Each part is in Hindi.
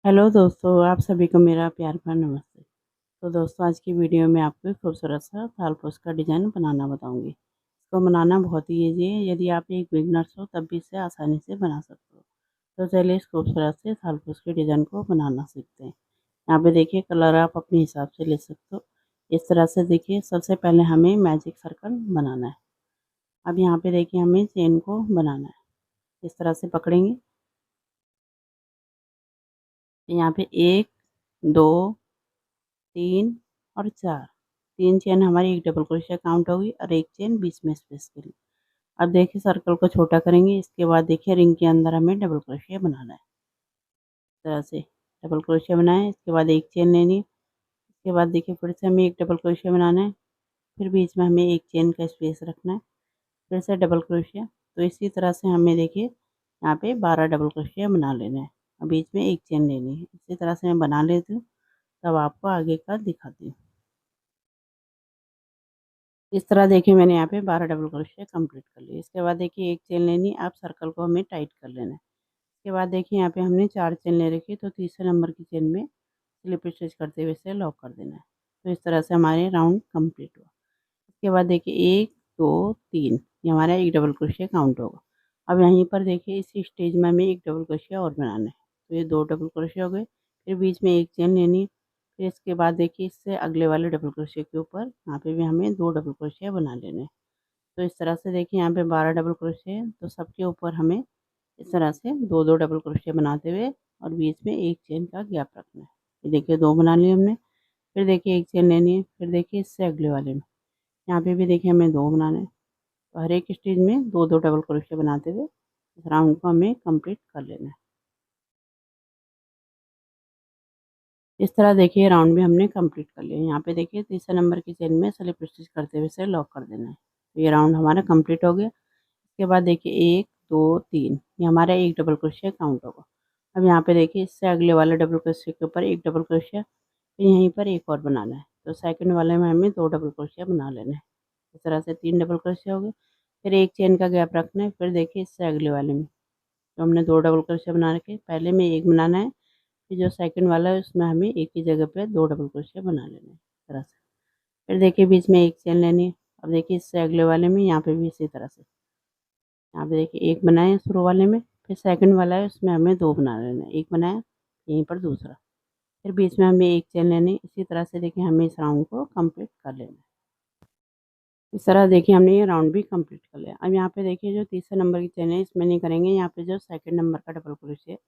हेलो दोस्तों, आप सभी को मेरा प्यार भरा नमस्ते। तो दोस्तों, आज की वीडियो में आपको एक खूबसूरत सा थाल-पोस्ट का डिज़ाइन बनाना बताऊंगी। इसको बनाना बहुत ही ईजी है। यदि आप एक बिगनर्स हो तब भी इसे आसानी से बना सकते हो। तो चलिए इस खूबसूरत से थाल-पोस्ट के डिज़ाइन को बनाना सीखते हैं। यहाँ पे देखिए, कलर आप अपने हिसाब से ले सकते हो। इस तरह से देखिए, सबसे पहले हमें मैजिक सर्कल बनाना है। अब यहाँ पे देखिए, हमें चेन को बनाना है। इस तरह से पकड़ेंगे। यहाँ पे 1, 2, 3 और 4, 3 चेन हमारी एक डबल क्रोशिया काउंट होगी और एक चेन बीच में स्पेस के लिए। अब देखिए, सर्कल को छोटा करेंगे। इसके बाद देखिए, रिंग के अंदर हमें डबल क्रोशिया बनाना है। इस तरह से डबल क्रोशिया बनाएं। इसके बाद एक चेन लेनी है। इसके बाद देखिए, फिर से हमें एक डबल क्रोशिया बनाना है। फिर बीच में हमें एक चेन का स्पेस रखना है। फिर से डबल क्रोशिया। तो इसी तरह से हमें देखिए, यहाँ पे 12 डबल क्रोशिया बना लेना है और बीच में एक चेन लेनी है। इसी तरह से मैं बना लेती हूँ, तब आपको आगे का दिखाती हूँ। इस तरह देखिए, मैंने यहाँ पे 12 डबल क्रोशिया कंप्लीट कर लिए। इसके बाद देखिए, एक चेन लेनी है। आप सर्कल को हमें टाइट कर लेना है। इसके बाद देखिए, यहाँ पे हमने 4 चेन ले रखी है, तो तीसरे नंबर की चेन में स्लिप स्टिच करते हुए इसे लॉक कर देना है। तो इस तरह से हमारे राउंड कंप्लीट हुआ। इसके बाद देखिए, 1, 2, 3, ये हमारा एक डबल क्रोशिया काउंट होगा। अब यहीं पर देखिए, इसी स्टेज में हमें एक डबल क्रोशिया और बनाना है। तो ये 2 डबल क्रोशिया हो गए। फिर बीच में एक चेन लेनी है। फिर इसके बाद देखिए, इससे अगले वाले डबल क्रोशिया के ऊपर यहाँ पे भी हमें 2 डबल क्रोशिया बना लेने हैं। तो इस तरह से देखिए, यहाँ पे 12 डबल क्रोशिया है, तो सबके ऊपर हमें इस तरह से 2-2 डबल क्रोशिया बनाते हुए और बीच में एक चेन का गैप रखना है। ये देखिए, 2 बना लिए हमने। फिर देखिए, एक चेन लेनी है। फिर देखिए, इससे अगले वाले में यहाँ पे भी देखिए, हमें 2 बनाने हैं। तो हर एक स्टेज में 2-2 डबल क्रोशिया बनाते हुए इस राउंड को हमें कंप्लीट कर लेना है। इस तरह देखिए, राउंड भी हमने कंप्लीट कर लिया। यहाँ पे देखिए, तीसरे नंबर की चेन में स्लिप स्टिच करते हुए इसे लॉक कर देना है। तो ये राउंड हमारा कंप्लीट हो गया। इसके बाद देखिए, 1, 2, 3, ये हमारा एक डबल क्रोशिया काउंट होगा। अब यहाँ पे देखिए, इससे अगले वाले डबल क्रोशिया के ऊपर एक डबल क्रोशिया, फिर यहीं पर एक और बनाना है। तो सेकंड वाले में हमें 2 डबल क्रोशिया बना लेना है। इस तरह से 3 डबल क्रोशिया हो गए। फिर एक चेन का गैप रखना है। फिर देखिए, इससे अगले वाले में तो हमने 2 डबल क्रोशिया बना रखे, पहले में एक बनाना है। फिर जो सेकंड वाला है, उसमें हमें एक ही जगह पे 2 डबल क्रोशिया बना लेना है इस तरह से। फिर देखिए, बीच में एक चेन लेनी है। अब देखिए, इससे अगले वाले में यहाँ पे भी इसी तरह से यहाँ पे देखिए, एक बनाए शुरू वाले में। फिर सेकंड वाला है, उसमें हमें 2 बना लेना है। एक बनाया, यहीं पर दूसरा। फिर बीच में हमें एक चेन लेनी है। इसी तरह से देखिए, हमें इस राउंड को कंप्लीट कर लेना है। इस तरह देखिए, हमने ये राउंड भी कंप्लीट कर लिया। अब यहाँ पे देखिए, जो तीसरे नंबर की चेन है, इसमें नहीं करेंगे। यहाँ पे जो सेकंड नंबर का डबल क्रोशिया है,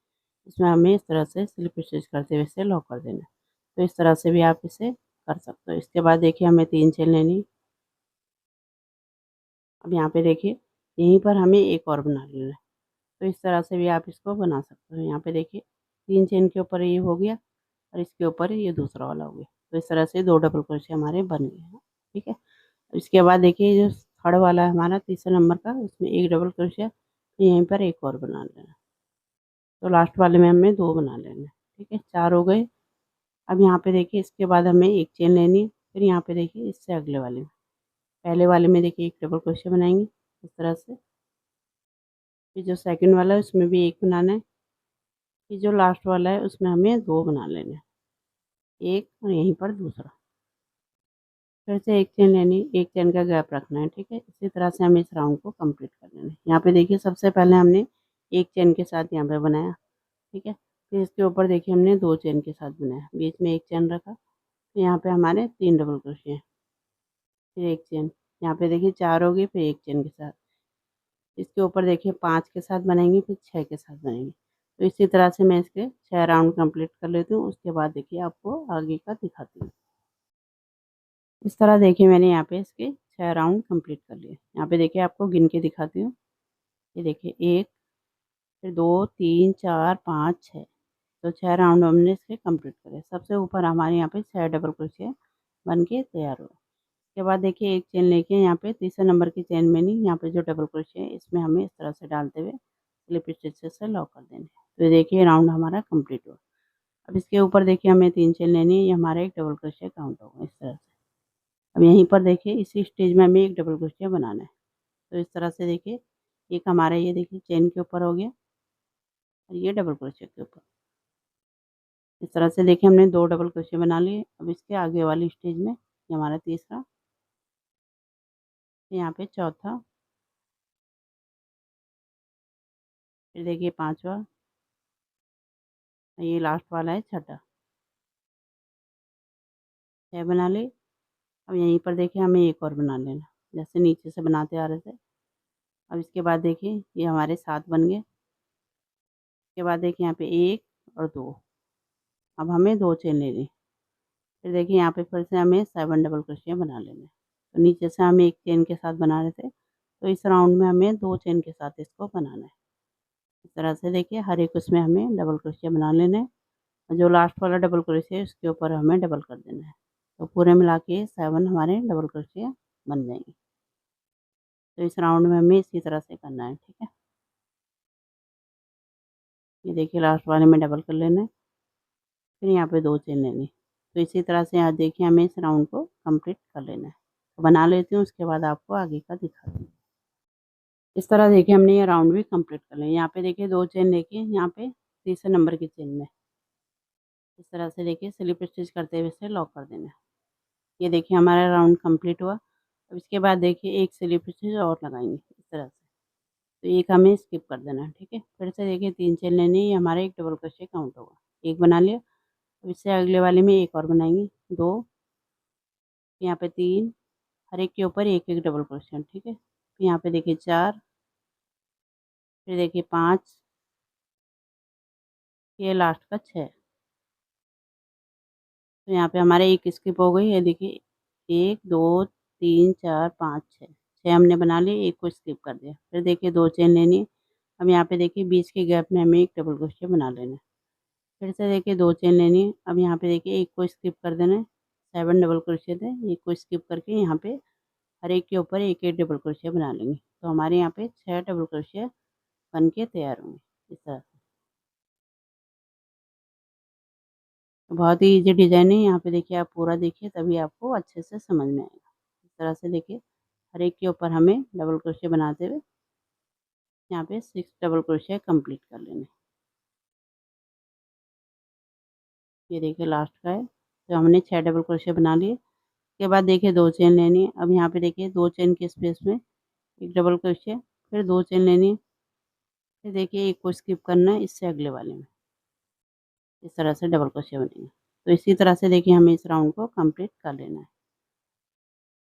इसमें हमें इस तरह से स्लिप स्टिच करते हुए इसे लॉक कर देना है। तो इस तरह से भी आप इसे कर सकते हो। इसके बाद देखिए, हमें 3 चेन लेनी। अब यहाँ पे देखिए, यहीं पर हमें एक और बना लेना है। तो इस तरह से भी आप इसको बना सकते हो। यहाँ पे देखिए, 3 चेन के ऊपर ये हो गया और इसके ऊपर ये दूसरा वाला हो गया। तो इस तरह से 2 डबल क्रोशिया हमारे बन गए हैं। ठीक है। इसके बाद देखिए, जो थर्ड वाला है हमारा तीसरे नंबर का, उसमें एक डबल क्रोशिया, यहीं पर एक और बना लेना। तो लास्ट वाले में हमें 2 बना लेना। ठीक है, 4 हो गए। अब यहाँ पे देखिए, इसके बाद हमें एक चेन लेनी है। फिर यहाँ पे देखिए, इससे अगले वाले में पहले वाले में देखिए, एक डबल क्रोशिया बनाएंगे इस तरह से। फिर जो सेकंड वाला है, उसमें भी एक बनाना है। फिर जो लास्ट वाला है, उसमें हमें 2 बना लेने हैं। एक और यहीं पर दूसरा। फिर से एक चेन लेनी, एक चेन का गैप रखना है। ठीक है, इसी तरह से हमें इस राउंड को कंप्लीट कर लेना है। यहाँ पे देखिए, सबसे पहले हमने एक चेन के साथ यहाँ पे बनाया। ठीक है। फिर इसके ऊपर देखिए, हमने 2 चेन के साथ बनाया, बीच में एक चेन रखा। फिर यहाँ पे हमारे 3 डबल क्रोशिया, फिर एक चेन। यहाँ पे देखिए, 4 हो गए, फिर एक चेन के साथ। इसके ऊपर देखिए, 5 के साथ बनाएंगे, फिर 6 के साथ बनाएंगे। तो इसी तरह से मैं इसके 6 राउंड कंप्लीट कर लेती हूँ। उसके बाद देखिए, आपको आगे का दिखाती हूँ। इस तरह देखिए, मैंने यहाँ पे इसके 6 राउंड कंप्लीट कर लिए। यहाँ पे देखिए, आपको गिन के दिखाती हूँ। ये देखिए, 1, फिर 2, 3, 4, 5, 6। तो 6 राउंड हमने इसके कंप्लीट करे। सबसे ऊपर हमारे यहाँ पे 6 डबल क्रोशिया बन के तैयार हुआ। उसके बाद देखिए, एक चेन लेके यहाँ पे तीसरे नंबर की चेन में नहीं, यहाँ पे जो डबल क्रोशिया है, इसमें हमें इस तरह से डालते हुए स्लिप स्टिच से लॉक कर देने हैं। तो ये देखिए, राउंड हमारा कंप्लीट हुआ। अब इसके ऊपर देखिए, हमें 3 चेन लेनी है। ये हमारा एक डबल क्रोशिया काउंट होगा इस तरह से। अब यहीं पर देखिए, इसी स्टेज में हमें एक डबल क्रोशिया बनाना है। तो इस तरह से देखिए, एक हमारा ये देखिए चेन के ऊपर हो गया और ये डबल क्रोशिया के ऊपर। इस तरह से देखिए हमने 2 डबल क्रोशिया बना लिए। अब इसके आगे वाली स्टेज में ये हमारा तीसरा, यहाँ पे चौथा, फिर देखिए पाँचवा, ये लास्ट वाला है छठा। 6 बना लिए। अब यहीं पर देखिए हमें एक और बना लेना, जैसे नीचे से बनाते आ रहे थे। अब इसके बाद देखिए ये हमारे 7 बन गए। इसके बाद देखिए यहाँ पे 1 और 2। अब हमें 2 चेन लेनी। फिर देखिए यहाँ पे फिर से हमें 7 डबल क्रोशिया बना लेने। तो नीचे से हम 1 चेन के साथ बना रहे थे, तो इस राउंड में हमें 2 चेन के साथ इसको बनाना है। इस तरह से देखिए हर एक उसमें हमें डबल क्रोशिया बना लेने हैं, और जो लास्ट वाला डबल क्रोशिया है उसके ऊपर हमें डबल कर देना है। तो पूरे मिला के 7 हमारे डबल क्रोशिया बन जाएंगे। तो इस राउंड में हमें इसी तरह से करना है, ठीक है। ये देखिए लास्ट वाले में डबल कर लेना है, फिर यहाँ पे 2 चेन लेनी। तो इसी तरह से यहाँ देखिए हमें इस राउंड को कंप्लीट कर लेना है। तो बना लेती हूँ, उसके बाद आपको आगे का दिखाती हूँ। इस तरह देखिए हमने ये राउंड भी कंप्लीट कर लिया। यहाँ पे देखिए 2 चेन लेके यहाँ पे तीसरे नंबर की चेन में इस तरह से देखिए स्लिप स्टिच करते हुए इसे लॉक कर देना है। ये देखिए हमारा राउंड कंप्लीट हुआ। अब इसके बाद देखिए एक स्लिप स्टिच और लगाएंगे इस तरह से, तो एक हमें स्किप कर देना है, ठीक है। फिर से देखिए 3 चेन लेनी है, ये हमारा एक डबल क्रोशिया काउंट होगा। एक बना लिया। अब इससे अगले वाले में एक और बनाएंगे, 2, यहाँ पे 3, हर एक के ऊपर एक एक डबल क्रोशिया, ठीक है। फिर यहाँ पे देखिए 4, फिर देखिए 5, ये लास्ट का 6। तो यहाँ पे हमारे एक स्किप हो गई है, देखिए 1 2 3 4 5 6, 6 हमने बना लिए, एक को स्किप कर दिया। फिर देखिए 2 चेन लेनी है। अब यहाँ पे देखिए बीच के गैप में हमें एक डबल क्रोशिया बना लेना है। फिर से देखिए 2 चेन लेनी है। अब यहाँ पे देखिए एक को स्किप कर देना है। 7 डबल क्रोशिया थे, एक को स्किप करके यहाँ पे हर एक के ऊपर एक एक डबल क्रोशिया बना लेंगे। तो हमारे यहाँ पे 6 डबल क्रोशिया बन के तैयार होंगे इस तरह से। बहुत ही ईज़ी डिज़ाइन है, यहाँ पे देखिए आप पूरा देखिए तभी आपको अच्छे से समझ में आएगा। इस तरह से देखिए हर एक के ऊपर हमें डबल क्रोशिया बनाते हुए यहाँ पे 6 डबल क्रोशिया कंप्लीट कर लेने। ये देखिए लास्ट का है, तो हमने 6 डबल क्रोशिया बना लिए। उसके बाद देखिए 2 चेन लेनी है। अब यहाँ पे देखिए 2 चेन के स्पेस में एक डबल क्रोशिया, फिर 2 चेन लेनी है, फिर देखिए एक को स्किप करना है इससे अगले वाले में। इस तरह से डबल क्रोशिया बनेंगे। तो इसी तरह से देखिए हमें इस राउंड को कंप्लीट कर लेना है।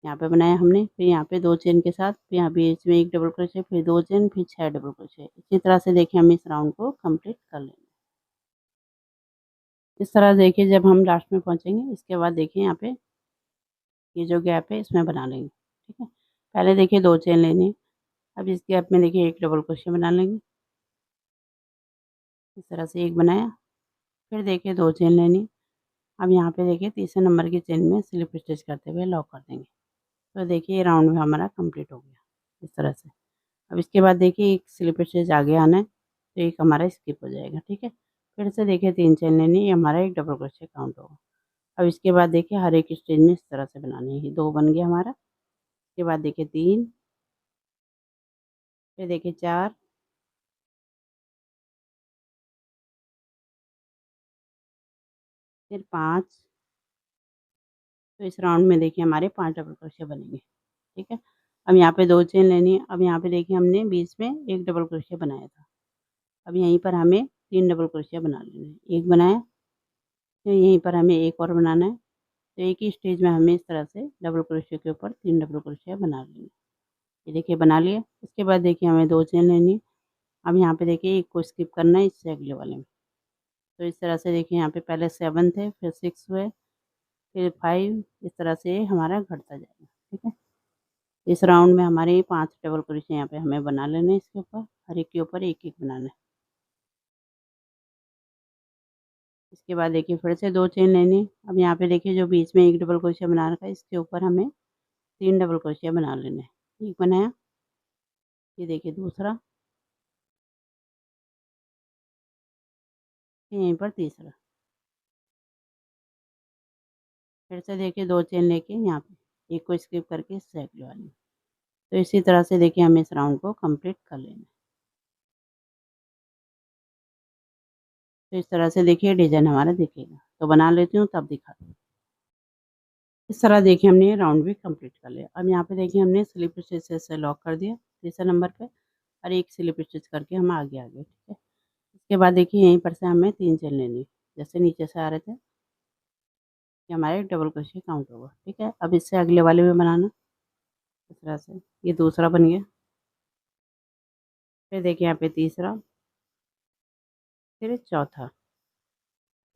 यहाँ पे बनाया हमने, फिर यहाँ पे 2 चेन के साथ, फिर यहाँ बीच में एक डबल क्रोशिया, फिर 2 चेन, फिर 6 डबल क्रोशिया। इसी तरह से देखिए हम इस राउंड को कंप्लीट कर लेंगे। इस तरह देखिए जब हम लास्ट में पहुँचेंगे, इसके बाद देखिए यहाँ पे ये जो गैप है इसमें बना लेंगे, ठीक है। पहले देखिए 2 चेन लेनी है। अब इस गैप में देखिए एक डबल क्रोशिया बना लेंगे। इस तरह से एक बनाया, फिर देखिए 2 चेन लेनी। अब यहाँ पे देखिए तीसरे नंबर की चेन में स्लिप स्टिच करते हुए लॉक कर देंगे। तो देखिए ये राउंड में हमारा कंप्लीट हो गया इस तरह से। अब इसके बाद देखिए एक स्लिप स्टिच आगे आना है, तो एक हमारा स्किप हो जाएगा, ठीक है। फिर से देखिए 3 चेन लेनी, ये हमारा एक डबल क्रोशिया काउंट होगा। अब इसके बाद देखिए हर एक स्टेज में इस तरह से बनानी है। 2 बन गया हमारा। इसके बाद देखिए 3, फिर देखिए 4, फिर 5। तो इस राउंड में देखिए हमारे 5 डबल क्रोशिया बनेंगे, ठीक है। अब यहाँ पे 2 चेन लेनी है। अब यहाँ पे देखिए हमने बीच में एक डबल क्रोशिया बनाया था। अब यहीं पर हमें 3 डबल क्रोशिया बना लेने हैं। एक बनाया, फिर यहीं पर हमें एक और बनाना है। तो एक ही स्टेज में हमें इस तरह से डबल क्रोशिया के ऊपर 3 डबल क्रोशिया बना लेंगे। ये देखिए बना लिए। उसके बाद देखिए हमें 2 चेन लेनी है। अब यहाँ पे देखिए एक को स्किप करना है इससे अगले वाले में। तो इस तरह से देखिए यहाँ पे पहले 7 थे, फिर 6 हुए, फिर 5, इस तरह से हमारा घटता जाएगा, ठीक है। इस राउंड में हमारे 5 डबल क्रोशिया यहाँ पे हमें बना लेने हैं इसके ऊपर, हर एक के ऊपर एक-एक बनाना है। इसके बाद देखिए फिर से 2 चेन लेनी है। अब यहाँ पे देखिए जो बीच में एक डबल क्रोशिया बना रखा है, इसके ऊपर हमें 3 डबल क्रोशिया बना लेने हैं। एक बनाया, ये देखिए दूसरा, फिर यहीं पर तीसरा। फिर से देखिए 2 चेन लेके यहाँ पे एक को स्किप करके इससे अगले वाले में। तो इसी तरह से देखिए हमें इस राउंड को कंप्लीट कर लेना है। तो इस तरह से देखिए डिजाइन हमारा दिखेगा। तो बना लेती हूँ तब दिखाती हूँ। इस तरह देखिए हमने राउंड भी कंप्लीट कर लिया। अब यहाँ पे देखिए हमने स्लिप स्टिच से लॉक कर दिया तीसरे नंबर पे और एक स्लिप स्टिच करके हम आगे आ गए। ठीक है, इसके बाद देखिए यहीं पर से हमें 3 चेन लेनी है। जैसे नीचे से आ रहे थे कि हमारा एक डबल क्रोशिया काउंट होगा। ठीक है, अब इससे अगले वाले में बनाना इस तरह से। ये दूसरा बन गया, फिर देखिए यहाँ पे तीसरा, फिर चौथा,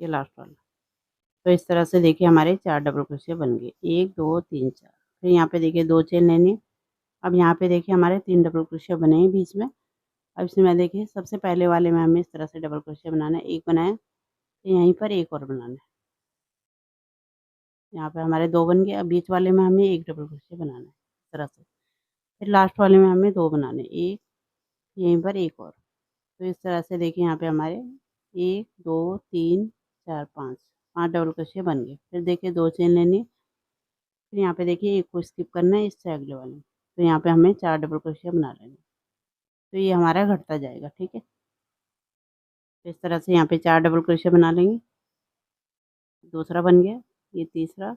ये लास्ट वाला। तो इस तरह से देखिए हमारे 4 डबल क्रोशिया बन गए, 1 2 3 4। फिर यहाँ पे देखिए 2 चेन लेनी है। अब यहाँ पे देखिए हमारे 3 डबल क्रोशिया बने हैं बीच में। अब इसमें देखिए सबसे पहले वाले में हमें इस तरह से डबल क्रोशिया बनाना है। एक बनाया, फिर यहीं पर एक और बनाना है। यहाँ पे हमारे 2 बन गए। अब बीच वाले में हमें एक डबल क्रोशिया बनाना है इस तरह से। फिर लास्ट वाले में हमें 2 बनाने हैं, एक यहीं पर एक और। तो इस तरह से देखिए यहाँ पे हमारे 1 2 3 4 5 5 डबल क्रोशिया बन गए। फिर देखिए 2 चेन लेनी है। फिर यहाँ पे देखिए एक को स्किप करना है इससे अगले वाले में। तो यहाँ पे हमें 4 डबल क्रोशिया बना लेना है। तो ये हमारा घटता जाएगा। ठीक है, तो इस तरह से यहाँ पे 4 डबल क्रोशिया बना लेंगे। दूसरा बन गया, ये तीसरा,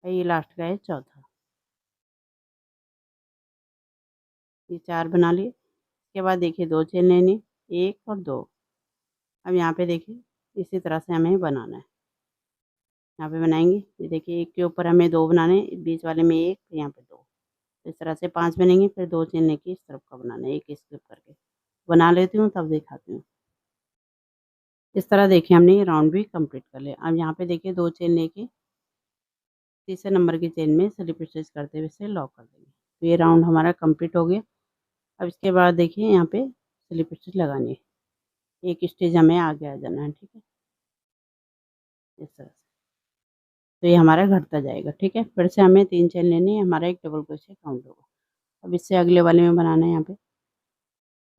और ये लास्ट का है चौथा। ये 4 बना लिए। इसके बाद देखिए 2 चेन लेनी, 1 और 2। अब यहाँ पे देखिए इसी तरह से हमें बनाना है। यहाँ पे बनाएंगे, ये देखिए एक के ऊपर हमें 2 बनाने हैं, बीच वाले में 1, फिर यहाँ पे 2। तो इस तरह से 5 बनेंगे। फिर 2 चेन लेके इस तरफ का बनाना है, एक स्किप करके। बना लेती हूँ तब दिखाती हूँ। इस तरह देखिए हमने ये राउंड भी कंप्लीट कर लिया। अब यहाँ पे देखिए 2 चेन लेके तीसरे नंबर की चेन में स्लिप स्टिच करते हुए इसे लॉक कर देंगे। तो ये राउंड हमारा कंप्लीट हो गया। अब इसके बाद देखिए यहाँ पे स्लिप स्टिच लगानी है, एक स्टिच हमें आगे आ जाना है। ठीक है, इस तरह से। तो ये हमारा घटता जाएगा। ठीक है, फिर से हमें 3 चेन लेनी है, हमारा एक डबल क्रोशिया काउंट होगा। अब इससे अगले वाले में बनाना है। यहाँ पे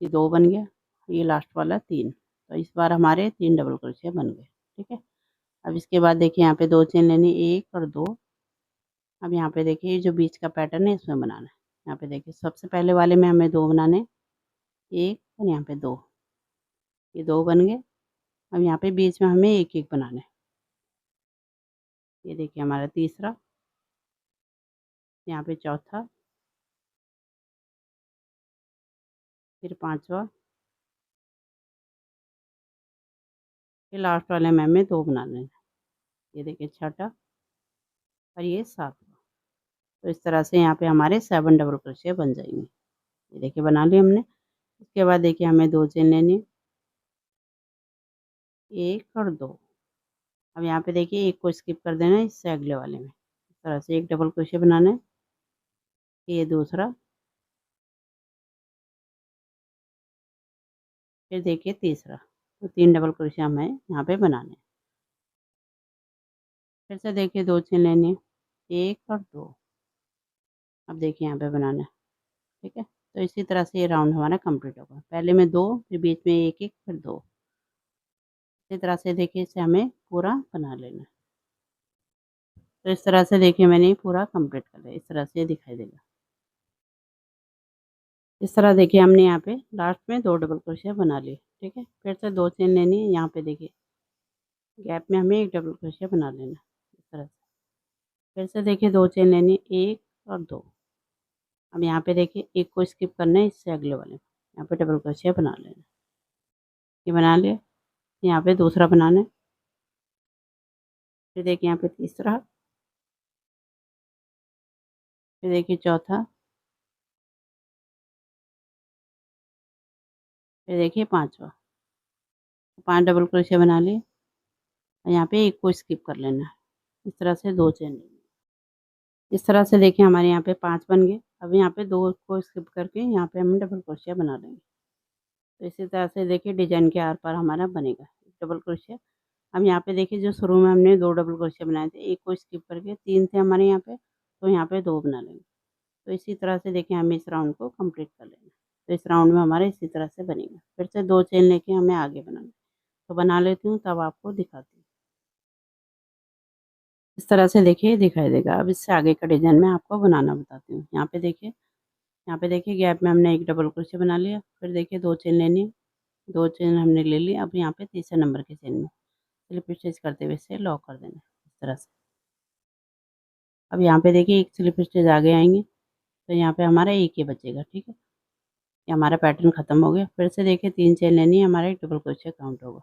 ये 2 बन गया, ये लास्ट वाला 3। तो इस बार हमारे 3 डबल क्रोशिया बन गए। ठीक है, अब इसके बाद देखिए यहाँ पे 2 चेन लेनी, 1 और 2। अब यहाँ पे देखिए जो बीच का पैटर्न है इसमें बनाना है। यहाँ पे देखिए सबसे पहले वाले में हमें 2 बनाने, 1 और यहाँ पे 2, ये 2 बन गए। अब यहाँ पे बीच में हमें एक एक बनाना है। ये देखिए हमारा तीसरा, यहाँ पे चौथा, फिर पांचवा, फिर लास्ट वाले में हमें 2 बनाने हैं। ये देखिए छठा, और ये सातवां। तो इस तरह से यहाँ पे हमारे 7 डबल क्रोशिया बन जाएंगे। ये देखिए बना लिए हमने। इसके बाद देखिए हमें 2 चेन लेनी है, 1 और 2। अब यहाँ पे देखिए एक को स्किप कर देना है इससे अगले वाले में। इस तरह से एक डबल क्रोशिया बनाना है, ये दूसरा, फिर देखिए तीसरा। तो 3 डबल क्रोशिया हमें यहाँ पे बनाने हैं। फिर से देखिए 2 चेन लेनी है, 1 और 2। अब देखिए यहाँ पे बनाना है। ठीक है, तो इसी तरह से ये राउंड हमारा कंप्लीट होगा। पहले में 2, फिर बीच में 1 1, फिर 2। इसी तरह से देखिए इसे हमें पूरा बना लेना है। तो इस तरह से देखिए मैंने ये पूरा कंप्लीट कर लिया। इस तरह से ये दिखाई देगा। इस तरह देखिए हमने यहाँ पे लास्ट में 2 डबल क्रोशिया बना लिए। ठीक है, फिर से 2 चेन लेनी है। यहाँ पे देखिए गैप में हमें एक डबल क्रोशिया बना लेना है इस तरह से। फिर से देखिए 2 चेन लेनी, 1 और 2। अब यहाँ पे देखिए एक को स्किप करना है इससे अगले वाले में। यहाँ पे डबल क्रोशिया बना लेना है। ये बना लिया। यहाँ पे दूसरा बनाना है। फिर देखिए यहाँ पे तीसरा, फिर देखिए चौथा, फिर देखिए पांचवा। 5 डबल क्रोशिया बना लिए और यहाँ पे एक को स्किप कर लेना है। इस तरह से 2 चेन लेनी है। इस तरह से देखिए हमारे यहाँ पे 5 बन गए। अब यहाँ पे 2 को स्किप करके यहाँ पे हम डबल क्रोशिया बना लेंगे। तो इसी तरह से देखिए डिजाइन के आर पार हमारा बनेगा डबल क्रोशिया। अब यहाँ पे देखिए जो शुरू में हमने 2 डबल क्रोशिया बनाए थे, एक को स्किप करके 3 थे हमारे यहाँ पे, तो यहाँ पे 2 बना लेंगे। तो इसी तरह से देखिए हमें इस राउंड को कंप्लीट कर लेना है। तो इस राउंड में हमारा इसी तरह से बनेगा। फिर से 2 चेन लेके हमें आगे बनाना है। तो बना लेती हूँ तब आपको दिखाती हूँ। इस तरह से देखिए दिखाई देगा। अब इससे आगे का डिजाइन मैं आपको बनाना बताती हूँ। यहाँ पे देखिए यहाँ पे देखिए गैप में हमने एक डबल क्रोशिया बना लिया। फिर देखिए 2 चेन लेनी है, 2 चेन हमने ले ली। अब यहाँ पे तीसरे नंबर की चेन में स्लिप स्टिच करते हुए इसे लॉक कर देना है इस तरह से। अब यहाँ पे देखिए एक स्लिप स्टिच आगे आएंगे तो यहाँ पे हमारा एक ही बचेगा। ठीक है, ये हमारा पैटर्न खत्म हो गया। फिर से देखिए 3 चेन लेनी है, हमारा एक डबल क्रोशिया काउंट होगा।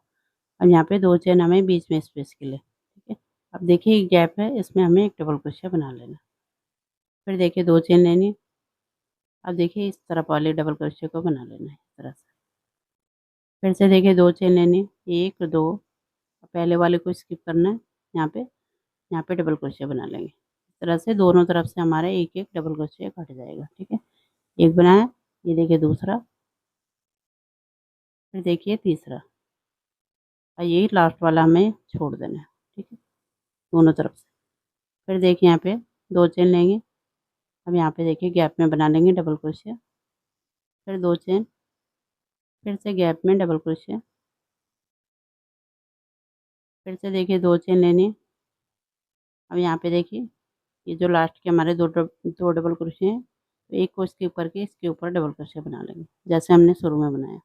अब यहाँ पे 2 चेन हमें बीच में स्पेस के लिए। ठीक है, अब देखिए एक गैप है, इसमें हमें एक डबल क्रोशिया बना लेना। फिर देखिए 2 चेन लेनी है। अब देखिए इस तरफ वाले डबल क्रोशिया को बना लेना है इस तरह से। फिर से देखिए 2 चेन लेनी है, 1 2, पहले वाले को स्किप करना है। यहाँ पे डबल क्रोशिया बना लेंगे इस तरह से। दोनों तरफ से हमारा एक एक डबल क्रोशिया कट जाएगा। ठीक है, एक बनाया, ये देखिए दूसरा, फिर देखिए तीसरा, और यही लास्ट वाला हमें छोड़ देना है। ठीक है, दोनों तरफ से। फिर देखिए यहाँ पे 2 चेन लेंगे। अब यहाँ पे देखिए गैप में बना लेंगे डबल क्रोशिया। फिर 2 चेन, फिर से गैप में डबल क्रोशिया। फिर से देखिए 2 चेन लेनी है। अब यहाँ पे देखिए ये जो लास्ट के हमारे दो डबल क्रोशिया हैं, तो एक को स्किप करके इसके ऊपर डबल क्रोशिया बना लेंगे जैसे हमने शुरू में बनाया।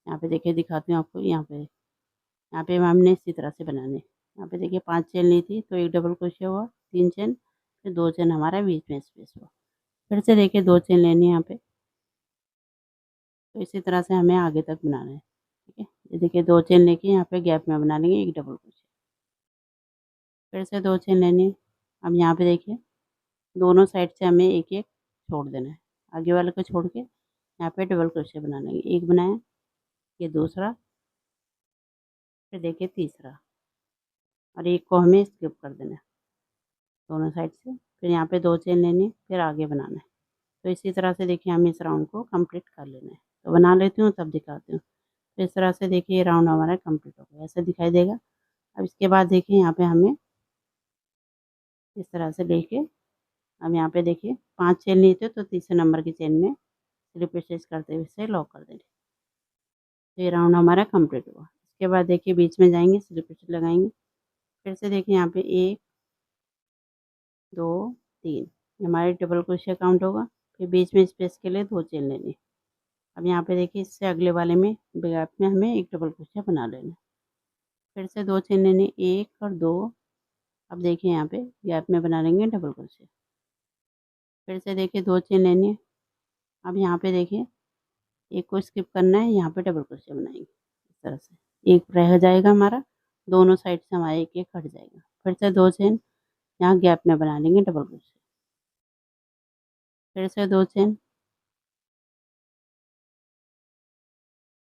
यहाँ पे देखिए दिखाती हूँ आपको। यहाँ पे हमने इसी तरह से बनाने। यहाँ पे देखिए 5 चेन ली थी तो एक डबल क्रोशिया हुआ, 3 चेन, फिर 2 चेन हमारा बीच में स्पेस हुआ। फिर से देखिए 2 चेन लेनी है यहाँ पे। तो इसी तरह से हमें आगे तक बनाना है। ठीक है, ये देखिए 2 चेन लेके यहाँ पे गैप में बना लेंगे एक डबल क्रोशिया। फिर से 2 चेन लेनी है। अब यहाँ पे देखिए दोनों साइड से हमें एक एक छोड़ देना है। आगे वाले को छोड़ के यहाँ पे डबल क्रोशिया बना लेंगे। एक बनाया, ये दूसरा, फिर देखिए तीसरा, और एक को हमें स्किप कर देना है दोनों साइड से। फिर यहाँ पे 2 चेन लेनी है, फिर आगे बनाना है। तो इसी तरह से देखिए हमें इस राउंड को कंप्लीट कर लेना है। तो बना लेती हूँ तब दिखाती हूँ। तो इस तरह से देखिए ये राउंड हमारा कंप्लीट हो गया, ऐसा दिखाई देगा। अब इसके बाद देखिए यहाँ पे हमें इस तरह से लेके, अब यहाँ पे देखिए 5 चेन लिए थे तो तीसरे नंबर की चेन में स्लिप स्टिच करते हुए इसे लॉक कर देंगे। तो ये राउंड हमारा कंप्लीट हुआ। इसके बाद देखिए बीच में जाएंगे, स्लिप स्टिच लगाएंगे। फिर से देखिए यहाँ पे 1 2 3, ये हमारे डबल क्रोशिया काउंट होगा। फिर बीच में स्पेस के लिए 2 चेन लेनी। अब यहाँ पे देखिए इससे अगले वाले में गैप में हमें एक डबल क्रोशिया बना लेना है। फिर से 2 चेन लेनी, 1 और 2। अब देखिए यहाँ पे गैप में बना लेंगे डबल क्रोशिया। फिर से देखिए 2 चेन लेनी है। अब यहाँ पे देखिए एक को स्किप करना है, यहाँ पे डबल क्रोशिया बनाएंगे इस तरह से। एक रह जाएगा हमारा, दोनों साइड से हमारा एक एक कट जाएगा। फिर से 2 चेन यहाँ गैप में बना लेंगे डबल क्रोशिया। फिर से 2 चेन,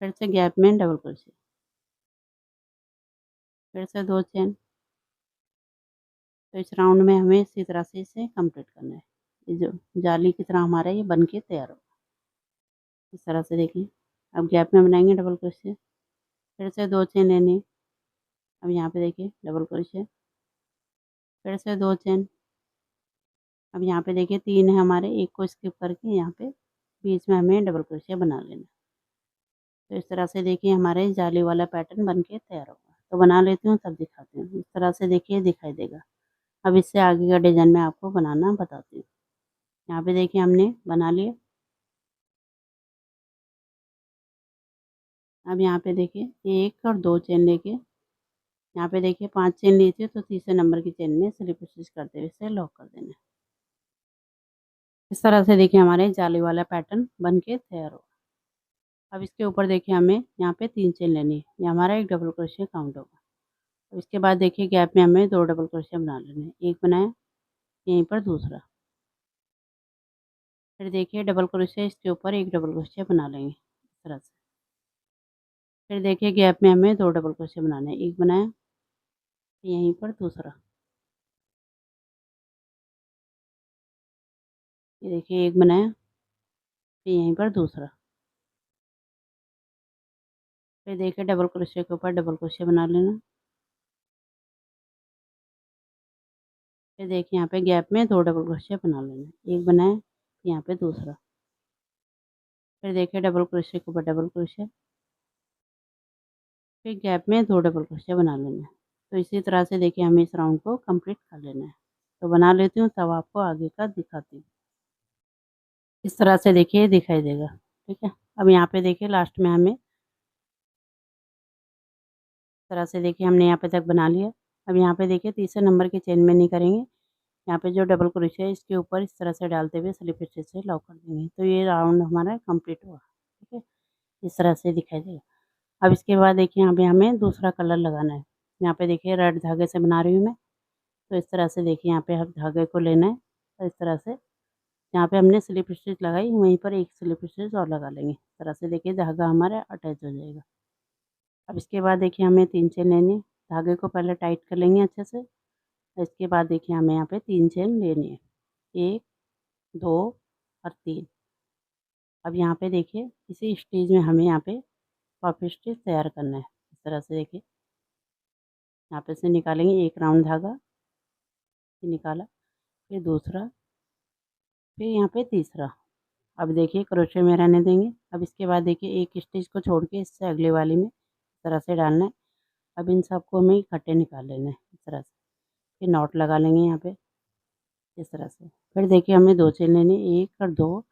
फिर से गैप में डबल क्रोशिया। फिर से 2 चेन। तो इस राउंड में हमें इसी तरह से इसे कंप्लीट करना है। ये जो जाली की तरह हमारा ये बन के तैयार होगा इस तरह से। देखिए अब गैप में बनाएंगे डबल क्रोशिया। फिर से 2 चेन लेनी। अब यहाँ पे देखिए डबल क्रोशिया। फिर से 2 चेन। अब यहाँ पे देखिए 3 है हमारे, एक को स्किप करके यहाँ पे बीच में हमें डबल क्रोशिया बना लेना। तो इस तरह से देखिए हमारे जाली वाला पैटर्न बन के तैयार होगा। तो बना लेती हूँ तब दिखाती हूँ। इस तरह से देखिए दिखाई देगा। अब इससे आगे का डिजाइन मैं आपको बनाना बताती हूँ। यहाँ पे देखिए हमने बना लिया। अब यहाँ पे देखिए 1 और 2 चेन लेके, यहाँ पे देखिए 5 चेन ली थी तो तीसरे नंबर की चेन में स्लिप स्टिच करते हुए इसे लॉक कर देना है। इस तरह से देखिए हमारे जाली वाला पैटर्न बन के तैयार होगा। अब इसके ऊपर देखिए हमें यहाँ पे 3 चेन लेनी है, ये हमारा एक डबल क्रोशिया काउंट होगा। अब इसके बाद देखिए गैप में हमें 2 डबल क्रोशिया बना लेने हैं। एक बनाया, यहीं पर दूसरा। फिर देखिए डबल क्रोशिया, इसके ऊपर एक डबल क्रोशिया बना लेंगे इस तरह से। फिर देखिए गैप में हमें 2 डबल क्रोशिया बनाने हैं। एक बनाया, यहीं पर दूसरा। ये देखिए एक बनाया, फिर यहीं पर दूसरा। फिर देखिए डबल क्रोशिया के ऊपर डबल क्रोशिया बना लेना। फिर देखिए यहाँ पे गैप में 2 डबल क्रोशिया बना लेना। एक बनाया, यहाँ पे दूसरा। फिर देखिए डबल क्रोशिया के ऊपर डबल क्रोशिया, फिर गैप में 2 डबल क्रोशिया बना लेना है। तो इसी तरह से देखिए हमें इस राउंड को कंप्लीट कर लेना है। तो बना लेती हूँ तब आपको आगे का दिखाती हूँ। इस तरह से देखिए दिखाई देगा। ठीक है, अब यहाँ पे देखिए लास्ट में हमें इस तरह से देखिए हमने यहाँ पे तक बना लिया। अब यहाँ पे देखिए तीसरे नंबर की चेन में नहीं करेंगे, यहाँ पे जो डबल क्रोशिया है इसके ऊपर इस तरह से डालते हुए स्लिप स्टिच से लॉक कर देंगे, तो ये राउंड हमारा कंप्लीट हुआ। ठीक है, इस तरह से दिखाई देगा। अब इसके बाद देखिए यहाँ पे हमें दूसरा कलर लगाना है। यहाँ पे देखिए रेड धागे से बना रही हूँ मैं, तो इस तरह से देखिए यहाँ पे हर धागे को लेना है और इस तरह से जहाँ पे हमने स्लिप स्टिच लगाई वहीं पर एक स्लिप स्टिच और लगा लेंगे। इस तरह से देखिए धागा हमारा अटैच हो जाएगा। अब इसके बाद देखिए हमें 3 चेन लेनी है। धागे को पहले टाइट कर लेंगे अच्छे से और इसके बाद देखिए हमें यहाँ पे 3 चेन लेनी है, 1, 2 और 3। अब यहाँ पे देखिए इसी स्टेज में हमें यहाँ पे पफ स्टिच तैयार करना है। इस तरह से देखिए यहाँ पे से निकालेंगे एक राउंड धागा, ये निकाला, फिर दूसरा, फिर यहाँ पे तीसरा। अब देखिए क्रोशे में रहने देंगे। अब इसके बाद देखिए एक स्टिच को छोड़ के इससे अगले वाली में इस तरह से डालना है। अब इन सबको हमें इकट्ठे निकाल लेना है इस तरह से, फिर नॉट लगा लेंगे यहाँ पे इस तरह से। फिर देखिए हमें 2 चेन लेनी है, 1 और 2।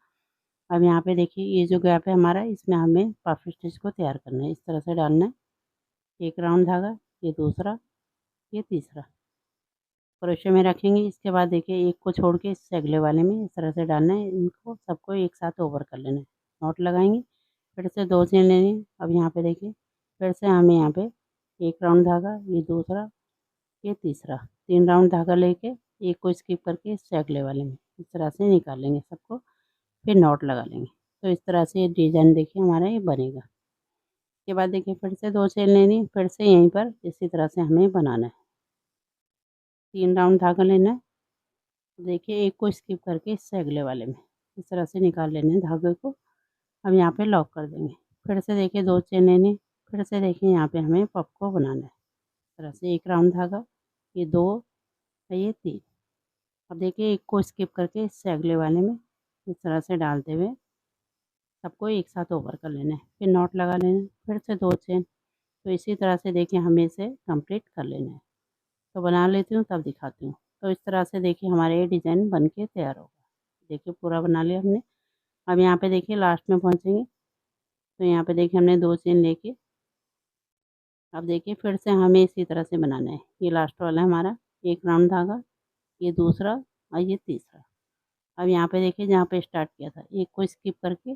अब यहाँ पे देखिए ये जो गैप है हमारा, इसमें हमें पफ स्टिच को तैयार करना है। इस तरह से डालना है, एक राउंड धागा, ये दूसरा, ये तीसरा, क्रोशे में रखेंगे। इसके बाद देखिए एक को छोड़ के इससे अगले वाले में इस तरह से डालना है। इनको सबको एक साथ ओवर कर लेना है, नॉट लगाएंगे, फिर से 2 चेन लेनी है। अब यहाँ पे देखिए फिर से हमें यहाँ पे एक राउंड धागा, ये दूसरा, ये तीसरा, 3 राउंड धागा लेके एक को स्किप करके इससे अगले वाले में इस तरह से निकाल लेंगे सबको, फिर नॉट लगा लेंगे। तो इस तरह से ये डिज़ाइन देखिए हमारा ये बनेगा। इसके बाद देखिए फिर से 2 चेन लेनी, फिर से यहीं पर इसी तरह से हमें बनाना है। 3 राउंड धागा लेना है, देखिए एक को स्किप करके इससे अगले वाले में इस तरह से निकाल लेने हैं धागे को। अब यहाँ पे लॉक कर देंगे। फिर से देखिए 2 चेन लेनी, फिर से देखिए यहाँ पे हमें पफ को बनाना है। इस तरह से एक राउंड धागा, ये 2 और ये 3। अब देखिए एक को स्किप करके इससे अगले वाले में इस तरह से डालते हुए सबको एक साथ ओवर कर लेना है, फिर नॉट लगा लेना है, फिर से 2 चेन। तो इसी तरह से देखिए हमें इसे कंप्लीट कर लेना है। तो बना लेती हूँ तब दिखाती हूँ। तो इस तरह से देखिए हमारे ये डिज़ाइन बन के तैयार होगा। देखिए पूरा बना लिया हमने। अब यहाँ पे देखिए लास्ट में पहुँचेंगे, तो यहाँ पे देखिए हमने 2 चेन लेके अब देखिए फिर से हमें इसी तरह से बनाना है। ये लास्ट वाला है हमारा, एक राउंड धागा, ये दूसरा और ये तीसरा। अब यहाँ पे देखिए जहाँ पे स्टार्ट किया था, एक को स्किप करके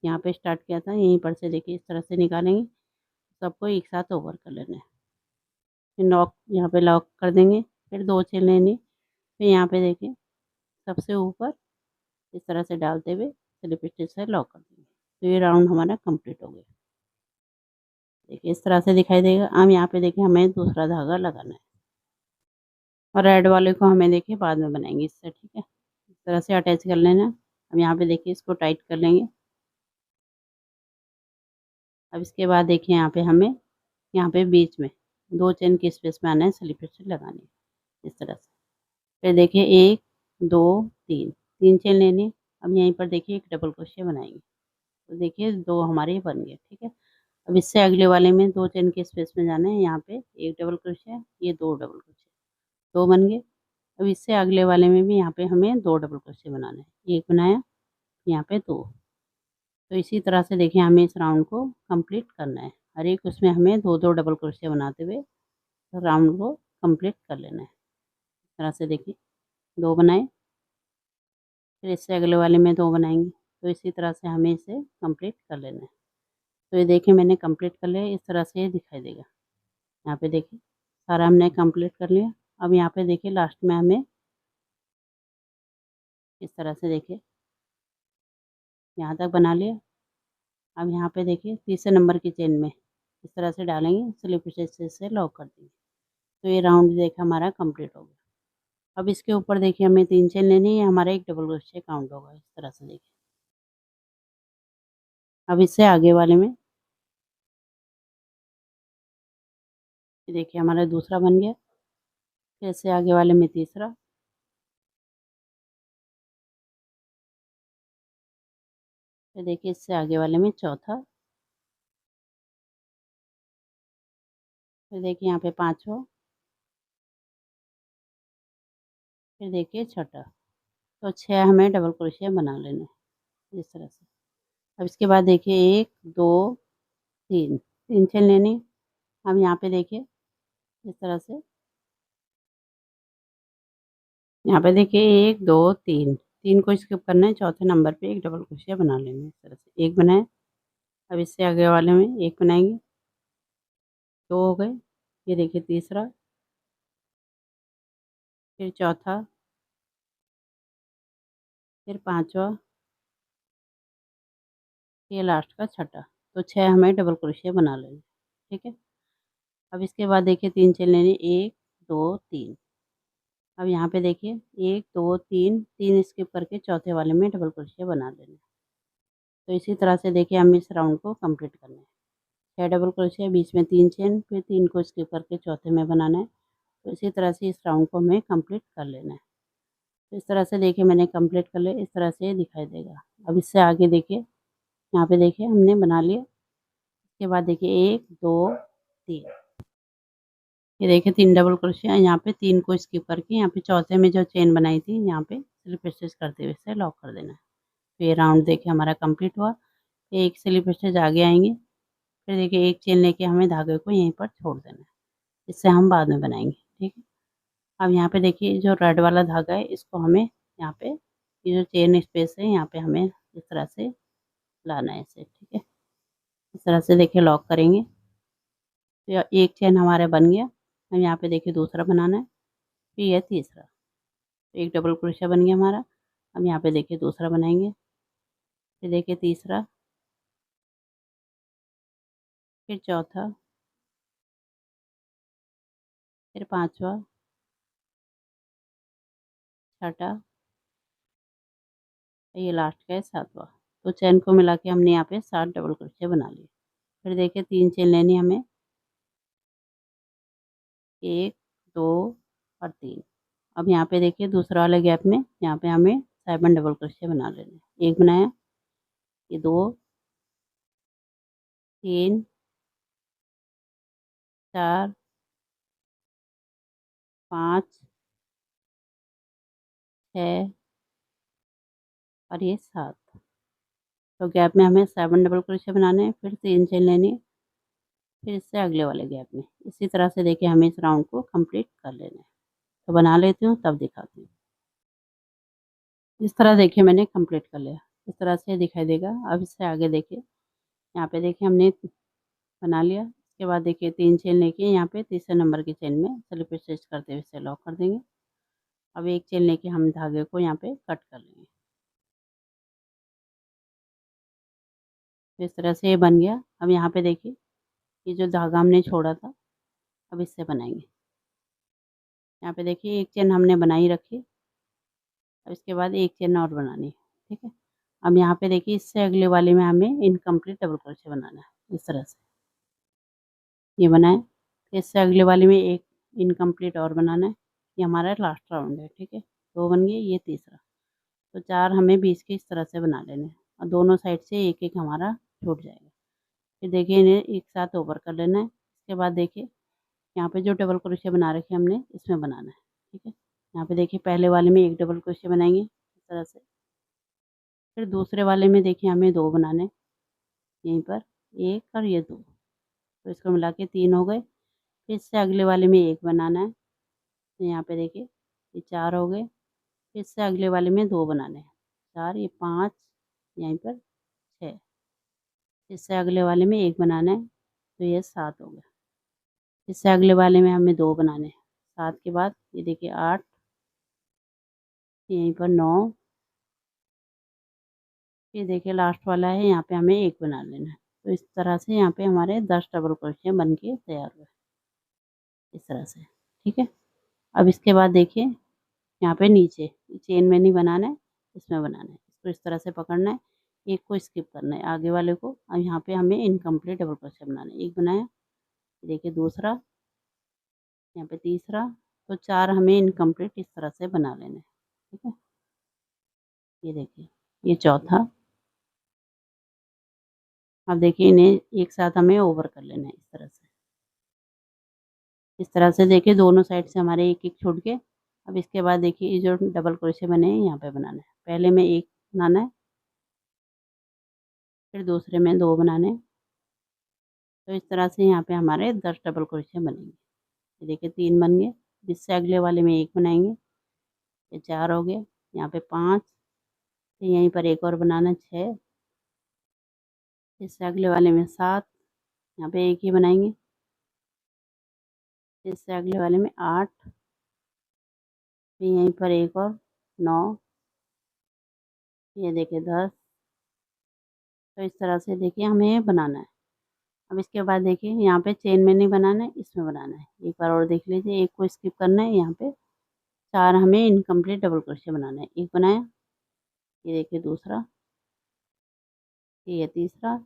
यहाँ पे स्टार्ट किया था, यहीं पर से देखिए इस तरह से निकालेंगे, सबको एक साथ ओवर कर लेना है। फिर लॉक यहाँ पे लॉक कर देंगे, फिर 2 चेन लेनी, फिर यहाँ पे देखिए सबसे ऊपर इस तरह से डालते हुए स्लिप स्टिच से लॉक कर देंगे। तो ये राउंड हमारा कंप्लीट हो गया। देखिए इस तरह से दिखाई देगा। अब यहाँ पे देखिए हमें दूसरा धागा लगाना है और रेड वाले को हमें देखिए बाद में बनाएंगे इससे। ठीक है, इस तरह से अटैच कर लेना। अब यहाँ पे देखिए इसको टाइट कर लेंगे। अब इसके बाद देखिए यहाँ पे हमें यहाँ पे बीच में 2 चेन के स्पेस में आना है, स्लिप स्टिच लगानी है इस तरह से। फिर देखिए 1, 2, 3, 3 चेन लेनी है। अब यहीं पर देखिए एक डबल क्रोशिया बनाएंगे, तो देखिए 2 हमारे बन गए। ठीक है, अब इससे अगले वाले में 2 चेन के स्पेस में जाना है, यहाँ पे एक डबल क्रोशिया, ये 2 डबल क्रोशिया, 2 बन गए। अब इससे अगले वाले में भी यहाँ पे हमें 2 डबल क्रोशिया बनाना है, एक बनाया, यहाँ पे 2। तो इसी तरह से देखिए हमें इस राउंड को कंप्लीट करना है। हर एक उसमें हमें 2-2 डबल क्रोशिया बनाते हुए राउंड को कंप्लीट कर लेना है। इस तरह से देखिए 2 बनाए, फिर इससे अगले वाले में 2 बनाएंगे। तो इसी तरह से हमें इसे कंप्लीट कर लेना है। तो ये देखिए मैंने कंप्लीट कर लिया, इस तरह से ये दिखाई देगा। यहाँ पे देखिए सारा हमने कंप्लीट कर लिया। अब यहाँ पे देखिए लास्ट में हमें इस तरह से देखिए यहाँ तक बना लिया। अब यहाँ पे देखिए तीसरे नंबर की चेन में इस तरह से डालेंगे, स्लिप स्टिच से लॉक कर देंगे। तो ये राउंड देखिए हमारा कंप्लीट हो गया। अब इसके ऊपर देखिए हमें 3 चेन लेनी है, हमारा एक डबल क्रोशिया काउंट होगा। इस तरह से देखिए अब इससे आगे वाले में ये देखिए हमारा दूसरा बन गया, फिर इससे आगे वाले में तीसरा, फिर देखिए इससे आगे वाले में चौथा, फिर देखिए यहाँ पे पाँचवा, फिर देखिए छठा। तो 6 हमें डबल क्रोशिया बना लेना है। इस तरह से। अब इसके बाद देखिए 1 2 3 3 चेन लेनी है। अब यहाँ पे देखिए इस तरह से, यहाँ पे देखिए 1 2 3 3 को स्किप करना है, चौथे नंबर पे एक डबल क्रोशिया बना लेना है इस तरह से। एक बनाया, अब इससे आगे वाले में एक बनाएंगे, 2 हो गए। ये देखिए तीसरा, फिर चौथा, फिर पांचवा, ये लास्ट का छठा। तो 6 हमें डबल क्रोशिया बना लेना, ठीक है। अब इसके बाद देखिए 3 चेन लेनी, 1 2 3। अब यहाँ पे देखिए 1 2 3 3 स्किप करके चौथे वाले में डबल क्रोशिया बना लेना। तो इसी तरह से देखिए हम इस राउंड को कंप्लीट करना है। 6 डबल क्रोशिया, बीच में 3 चेन, फिर 3 को स्किप करके चौथे में बनाना है। तो इसी तरह से इस राउंड को हमें कंप्लीट कर लेना है। तो इस तरह से देखिए मैंने कंप्लीट कर लिया, इस तरह से दिखाई देगा। अब इससे आगे देखिए, यहाँ पे देखिए हमने बना लिया। इसके बाद देखिए 1 2 3, ये देखिए 3 डबल क्रोशिया, यहाँ पे 3 को स्किप करके यहाँ पे चौथे में जो चेन बनाई थी यहाँ पे स्लिप स्टिच करते हुए इसे लॉक कर देना है। तो ये राउंड देखिए हमारा कंप्लीट हुआ। एक स्लिप स्टिच आगे आएंगे, फिर देखिए एक चेन लेके हमें धागे को यहीं पर छोड़ देना है। इससे हम बाद में बनाएंगे, ठीक है। अब यहाँ पे देखिए जो रेड वाला धागा है इसको हमें यहाँ पे, ये जो चेन स्पेस है यहाँ पे हमें इस तरह से लाना है इसे, ठीक है। इस तरह से देखिए लॉक करेंगे, तो एक चेन हमारा बन गया। अब यहाँ पे देखिए दूसरा बनाना है, फिर यह तीसरा। तो एक डबल क्रोशिया बन गया हमारा। अब यहाँ पे देखिए दूसरा बनाएंगे, फिर देखिए तीसरा, फिर चौथा, फिर पांचवा, छठा, ये लास्ट का है सातवां। तो चेन को मिला के हमने यहाँ पे 7 डबल क्रोशिया बना लिए। फिर देखिए 3 चेन लेनी हमें, 1 2 और 3। अब यहाँ पे देखिए दूसरा वाले गैप में यहाँ पे हमें 7 डबल क्रोशिया बना लेने हैं। एक बनाया, ये 2 3 4 5 6 और ये 7। तो गैप में हमें 7 डबल क्रोशिया बनाने हैं, फिर 3 चेन लेनी है, फिर इससे अगले वाले गैप में। इसी तरह से देखिए हमें इस राउंड को कंप्लीट कर लेना है। तो बना लेती हूँ तब दिखाती हूँ। इस तरह देखिए मैंने कंप्लीट कर लिया, इस तरह से दिखाई देगा। अब इससे आगे देखिए, यहाँ पे देखिए हमने बना लिया। इसके बाद देखिए 3 चेन लेके यहाँ पे तीसरे नंबर की चेन में स्लिप स्टिच करते हुए इसे लॉक कर देंगे। अब एक चेन लेके हम धागे को यहाँ पे कट कर लेंगे। तो इस तरह से ये बन गया। अब यहाँ पे देखिए ये जो धागा हमने छोड़ा था, अब इससे बनाएंगे। यहाँ पे देखिए एक चेन हमने बनाई रखी, अब इसके बाद एक चेन और बनानी है, ठीक है। अब यहाँ पे देखिए इससे अगले वाले में हमें इनकम्प्लीट डबल क्रोशिया बनाना है। इस तरह से ये बनाए, फिर इससे अगले वाले में एक इनकम्प्लीट और बनाना है। ये हमारा लास्ट राउंड है, ठीक है। 2 बन गए, ये तीसरा। तो 4 हमें बीच के इस तरह से बना लेने हैं, और दोनों साइड से एक एक हमारा छूट जाएगा। फिर देखिए इन्हें एक साथ ओवर कर लेना है। इसके बाद देखिए यहाँ पे जो डबल क्रोशिया बना रखे हमने इसमें बनाना है, ठीक है। यहाँ पे देखिए पहले वाले में एक डबल क्रोशिया बनाएंगे इस तरह से, फिर दूसरे वाले में देखिए हमें 2 बनाने, यहीं पर 1 और ये 2। तो इसको मिला के 3 हो गए। फिर इससे अगले वाले में 1 बनाना है, तो यहाँ पे देखिए ये 4 हो गए। फिर इससे अगले वाले में 2 बनाने हैं, 4, ये 5, यहीं पर 6। इससे अगले वाले में 1 बनाना है, तो ये 7 हो गया। इससे अगले वाले में हमें 2 बनाने हैं, 7 के बाद ये देखिए 8, यहीं पर 9। ये देखिए लास्ट वाला है, यहाँ पे हमें 1 बना लेना है। तो इस तरह से यहाँ पे हमारे 10 डबल क्रोशिया बन के तैयार हुए, इस तरह से, ठीक है। अब इसके बाद देखिए यहाँ पे नीचे चेन में नहीं बनाना है, इसमें बनाना है। इसको इस तरह से पकड़ना है, एक को स्किप करना है आगे वाले को। अब यहाँ पे हमें इनकम्प्लीट डबल क्रोशिया बनाना है। एक बनाया, देखिए दूसरा, यहाँ पे तीसरा। तो 4 हमें इनकम्प्लीट इस तरह से बना लेना है, ठीक है। ये देखिए ये चौथा। अब देखिए इन्हें एक साथ हमें ओवर कर लेना है इस तरह से। इस तरह से देखिए दोनों साइड से हमारे एक एक छूट के। अब इसके बाद देखिए ये जो डबल क्रोशिया बने हैं यहाँ पे बनाना है। पहले में एक बनाना है, फिर दूसरे में 2 बनाने। तो इस तरह से यहाँ पे हमारे 10 डबल क्रोशिया बनेंगे। ये देखिए 3 बन गए। इससे अगले वाले में 1 बनाएंगे। ये 4 हो गए। यहाँ पे 5, फिर यहीं पर एक और बनाना 6, इससे अगले वाले में 7, यहाँ पे एक ही बनाएंगे। इससे अगले वाले में 8, फिर यहीं पर एक और 9, ये देखिए 10। तो इस तरह से देखिए हमें बनाना है। अब इसके बाद देखिए यहाँ पे चेन में नहीं बनाना है, इसमें बनाना है। एक बार और देख लीजिए, एक को स्किप करना है। यहाँ पे 4 हमें इनकम्प्लीट डबल क्रोशिया बनाना है। एक बनाया, ये देखिए दूसरा, ये तीसरा।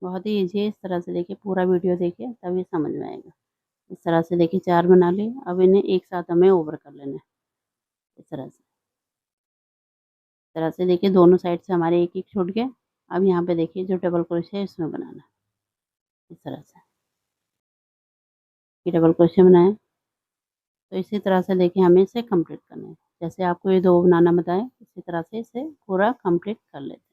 बहुत ही ईजी है। इस तरह से देखिए पूरा वीडियो देखिए तभी समझ में आएगा। इस तरह से देखिए 4 बना लिए। अब इन्हें एक साथ हमें ओवर कर लेना है। इस तरह से देखिए दोनों साइड से हमारे एक एक छूट गया। अब यहाँ पे देखिए जो डबल क्रोशिया है इसमें बनाना है। इस तरह से ये डबल क्रोशिया बनाए। तो इसी तरह से देखिए हमें इसे कंप्लीट करना है। जैसे आपको ये 2 बनाना बताया, इसी तरह से इसे पूरा कंप्लीट कर लेते हैं।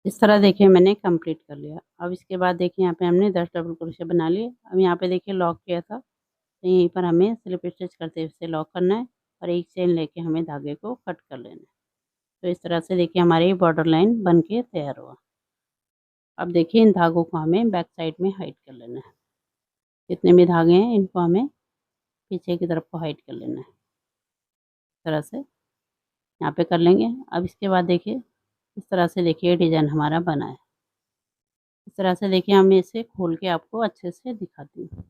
इस तरह देखिए मैंने कंप्लीट कर लिया। अब इसके बाद देखिए यहाँ पे हमने 10 डबल क्रोशिया बना लिए। अब यहाँ पे देखिए लॉक किया था, तो यहीं पर हमें स्लिप स्टिच करते हुए इसे लॉक करना है और एक चेन लेके हमें धागे को कट कर लेना है। तो इस तरह से देखिए हमारी बॉर्डर लाइन बन के तैयार हुआ। अब देखिए इन धागों को हमें बैक साइड में हाइड कर लेना है। जितने भी धागे हैं इनको हमें पीछे की तरफ को हाइड कर लेना है। इस तरह से यहाँ पे कर लेंगे। अब इसके बाद देखिए इस तरह से देखिए डिज़ाइन हमारा बना है। इस तरह से देखिए हम इसे खोल के आपको अच्छे से दिखाती हूँ।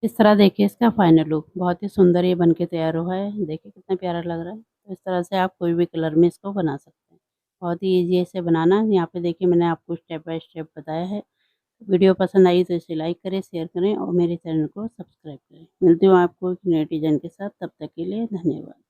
इस तरह देखिए इसका फाइनल लुक बहुत ही सुंदर ये बन के तैयार हुआ है। देखिए कितना प्यारा लग रहा है। तो इस तरह से आप कोई भी कलर में इसको बना सकते हैं। बहुत ही ईज़ी है इसे बनाना। यहाँ पे देखिए मैंने आपको स्टेप बाय स्टेप बताया है। वीडियो पसंद आई तो इसे लाइक करें, शेयर करें और मेरे चैनल को सब्सक्राइब करें। मिलती हूँ आपको एक नए डिज़ाइन के साथ। तब तक के लिए धन्यवाद।